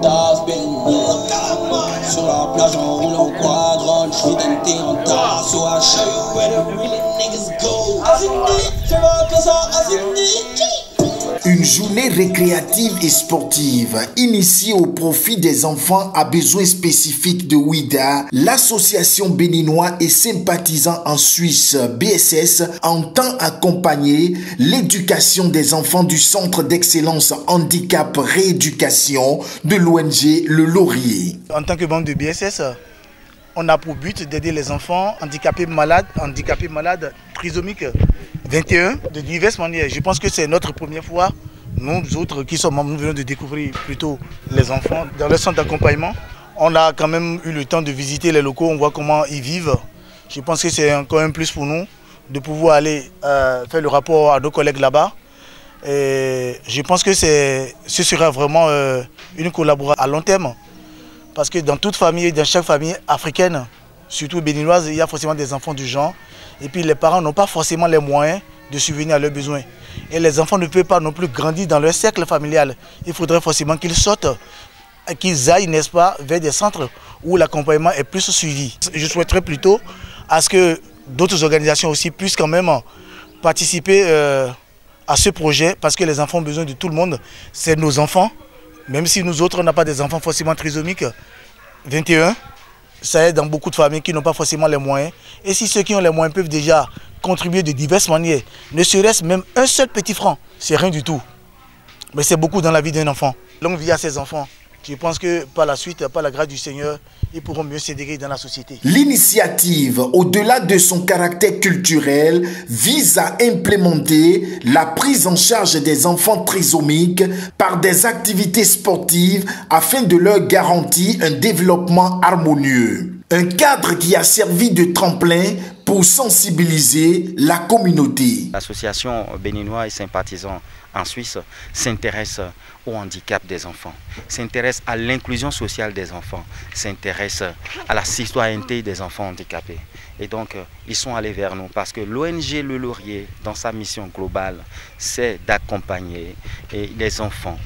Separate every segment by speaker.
Speaker 1: tasse béninois. Sur la plage en roulant quadrant, j'suis en tasse. So I show you where the really niggas go. Je vois que ça
Speaker 2: Une journée récréative et sportive initiée au profit des enfants à besoins spécifiques de Ouidah, l'association béninois et sympathisants en Suisse BSS entend accompagner l'éducation des enfants du Centre d'excellence handicap rééducation de l'ONG Le Laurier.
Speaker 3: En tant que membre de BSS, on a pour but d'aider les enfants handicapés malades trisomiques 21 de diverses manières. Je pense que c'est notre première fois. Nous autres qui sommes membres, nous venons de découvrir plutôt les enfants dans le centre d'accompagnement. On a quand même eu le temps de visiter les locaux, on voit comment ils vivent. Je pense que c'est encore un plus pour nous de pouvoir aller faire le rapport à nos collègues là-bas. Je pense que ce sera vraiment une collaboration à long terme. Parce que dans toute famille, dans chaque famille africaine, surtout béninoise, il y a forcément des enfants du genre. Et puis les parents n'ont pas forcément les moyens de subvenir à leurs besoins. Et les enfants ne peuvent pas non plus grandir dans leur cercle familial. Il faudrait forcément qu'ils sortent, qu'ils aillent, n'est-ce pas, vers des centres où l'accompagnement est plus suivi. Je souhaiterais plutôt à ce que d'autres organisations aussi puissent quand même participer à ce projet, parce que les enfants ont besoin de tout le monde. C'est nos enfants, même si nous autres, on n'a pas des enfants forcément trisomiques. 21, ça aide dans beaucoup de familles qui n'ont pas forcément les moyens. Et si ceux qui ont les moyens peuvent déjà contribuer de diverses manières, ne serait-ce même un seul petit franc, c'est rien du tout. Mais c'est beaucoup dans la vie d'un enfant. Longue vie à ces enfants. Je pense que par la suite, par la grâce du Seigneur, ils pourront mieux s'intégrer dans la société.
Speaker 2: L'initiative, au-delà de son caractère culturel, vise à implémenter la prise en charge des enfants trisomiques par des activités sportives afin de leur garantir un développement harmonieux. Un cadre qui a servi de tremplin pour sensibiliser la communauté.
Speaker 4: L'association béninois et sympathisants en Suisse s'intéresse au handicap des enfants, s'intéresse à l'inclusion sociale des enfants, s'intéresse à la citoyenneté des enfants handicapés. Et donc, ils sont allés vers nous parce que l'ONG Le Laurier, dans sa mission globale, c'est d'accompagner les enfants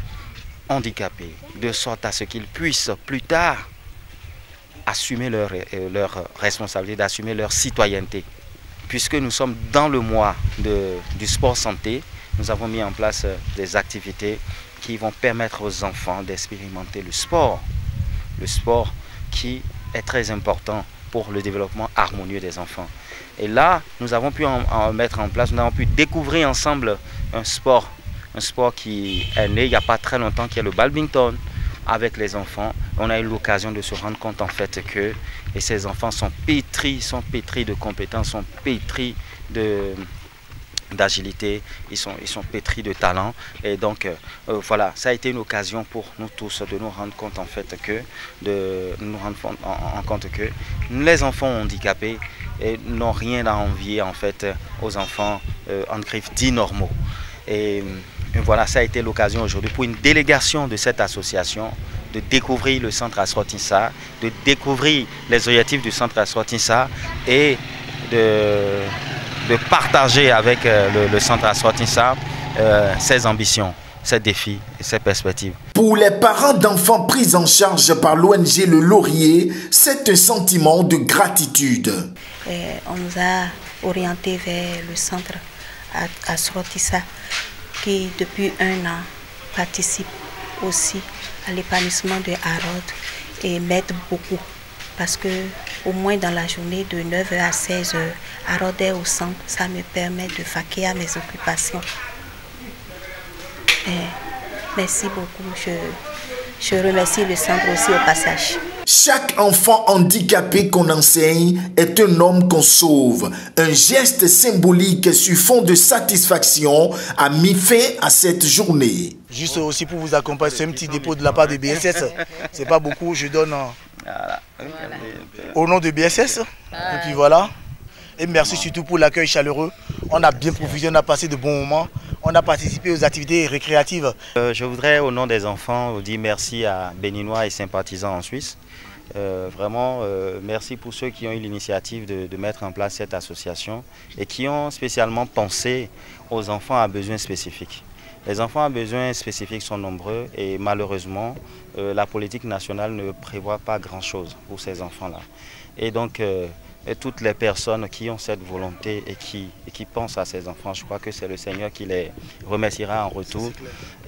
Speaker 4: handicapés de sorte à ce qu'ils puissent plus tard assumer leur responsabilité, d'assumer leur citoyenneté. Puisque nous sommes dans le mois du sport santé, nous avons mis en place des activités qui vont permettre aux enfants d'expérimenter le sport. Le sport qui est très important pour le développement harmonieux des enfants. Et là, nous avons pu en mettre en place, nous avons pu découvrir ensemble un sport qui est né il n'y a pas très longtemps, qui est le badminton. Avec les enfants, on a eu l'occasion de se rendre compte en fait que ces enfants sont pétris de compétences, sont pétris d'agilité, ils sont pétris de talent. Et donc voilà, ça a été une occasion pour nous tous de nous rendre compte en fait que les enfants handicapés n'ont rien à envier en fait aux enfants en griffe dits normaux. Et voilà, ça a été l'occasion aujourd'hui pour une délégation de cette association de découvrir le centre Asrotissa, de découvrir les objectifs du centre Asrotissa et de partager avec le centre Asrotissa ses ambitions, ses défis et ses perspectives.
Speaker 2: Pour les parents d'enfants pris en charge par l'ONG Le Laurier, c'est un sentiment de gratitude.
Speaker 5: On nous a orientés vers le centre Asrotissa, qui depuis 1 an participe aussi à l'épanouissement de Harold et m'aide beaucoup parce que au moins dans la journée de 9h à 16h, Harold est au centre, ça me permet de vaquer à mes occupations. Merci beaucoup, je remercie le centre aussi au passage.
Speaker 2: Chaque enfant handicapé qu'on enseigne est un homme qu'on sauve. Un geste symbolique sur fond de satisfaction a mis fin à cette journée.
Speaker 3: Juste aussi pour vous accompagner, c'est un petit dépôt de la part de BSS. C'est pas beaucoup, je donne au nom de BSS. Et puis voilà. Et merci surtout pour l'accueil chaleureux. On a bien profité, on a passé de bons moments. On a participé aux activités récréatives.
Speaker 4: Je voudrais, au nom des enfants, dire merci à Béninois et sympathisants en Suisse. Vraiment, merci pour ceux qui ont eu l'initiative de mettre en place cette association et qui ont spécialement pensé aux enfants à besoins spécifiques. Les enfants à besoins spécifiques sont nombreux et malheureusement, la politique nationale ne prévoit pas grand-chose pour ces enfants-là. Et donc, toutes les personnes qui ont cette volonté et qui pensent à ces enfants, je crois que c'est le Seigneur qui les remerciera en retour.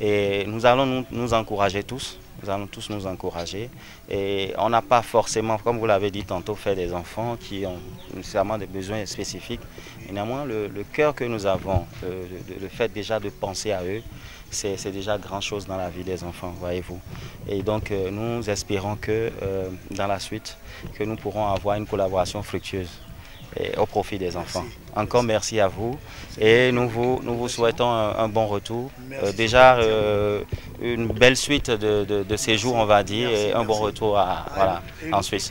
Speaker 4: Et nous allons nous encourager tous. Nous allons tous nous encourager. Et on n'a pas forcément, comme vous l'avez dit tantôt, fait des enfants qui ont nécessairement des besoins spécifiques. Et néanmoins, le cœur que nous avons, le fait déjà de penser à eux, c'est déjà grand chose dans la vie des enfants, voyez-vous. Et donc, nous espérons que dans la suite, que nous pourrons avoir une collaboration fructueuse au profit des enfants. Encore merci à vous et nous vous souhaitons un bon retour. Déjà une belle suite de séjours, on va dire, et un bon retour en Suisse.